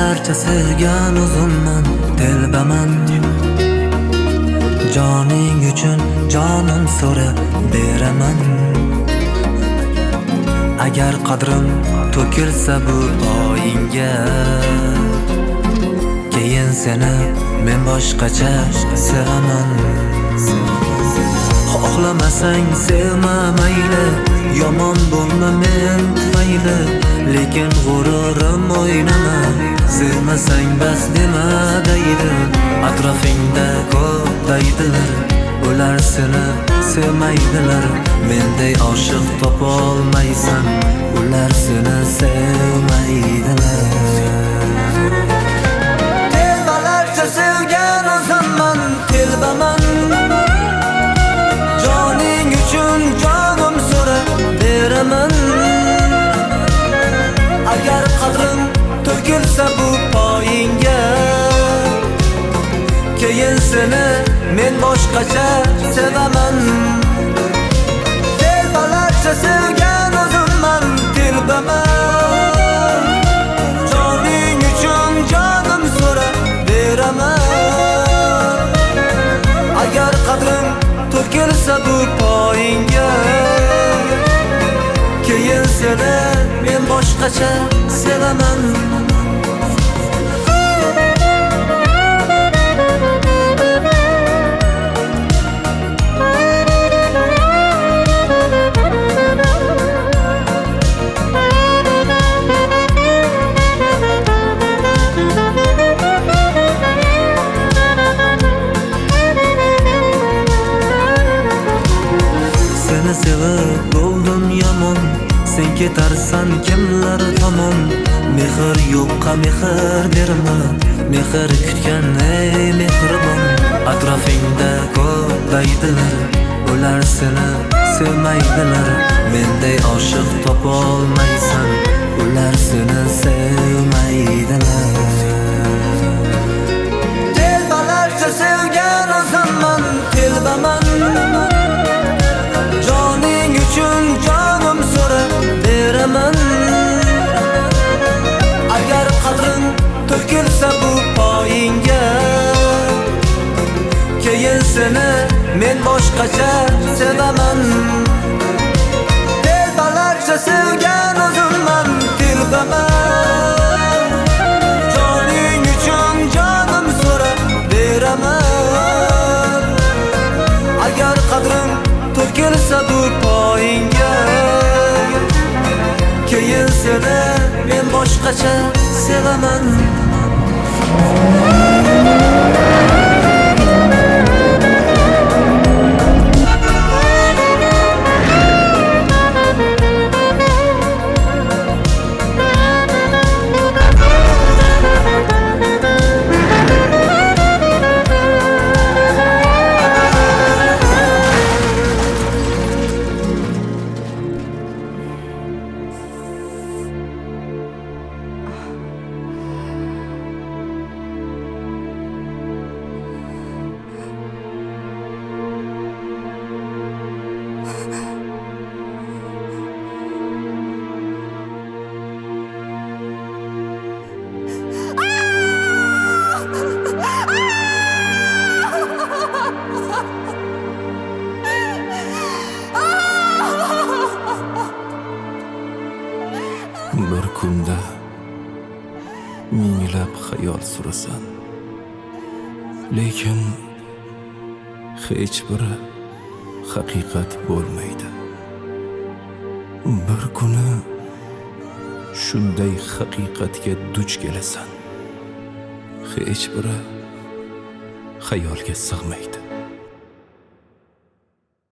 Telbalarcha sevgan o'zimman, telbaman. Joning uchun jonim so'rab beraman. Agar qadrim to'kilsa bu poyingga, keyin seni men boshqacha sevaman. Xohlamasang sevma mayli, yomon bo'lma men tufayli, lekin g'ururim o'ynama. Sevmasang bas dema deydi, atrofingda ko'p daydilar. Ular seni sevmaydilar, menday oshiq topolmaysan. Ular seni sevmaydilar. Telbalarcha sevgan o'zimman, telbaman. Joning uchun jonim so'rab beraman. Agar qadrim to'kilsa bu poyingga, keyin seni men boshqacha sevaman. Telbalarcha sevgan o'zimman, telbaman. Joning uchun jonim so'rab beraman. Agar qadrim to'kilsa bu poyingga, keyin seni men boshqacha sevaman. Seni sevib bo'ldim yomon, sen ketarsan kimlar tomon. Mehr yo'qqa mehr berma, mehr kutgan ey mehribon. Atrofingda ko'p daydilar, ular seni sevmaydilar. Menday oshiq topolmaysan, ular seni sevmaydilar. Telbalarcha sevgan o'zimman, telbaman. Joning uchun jonim so'rab beraman. Agar qadrim to'kilsa bu poyingga, keyin seni men boshqacha sevaman. Telbalarcha sevgan o'zimman, telbaman. Joning uchun jonim so'rab beraman. Agar qadrim to'kilsa bu poyingga, keyin seni men boshqacha sevaman. Bir kunda minglab xayol surasan, lekin hech biri haqiqat bo'lmaydi. Bir kuni shunday haqiqatga duch kelasan, hech biri xayolga sig'maydi.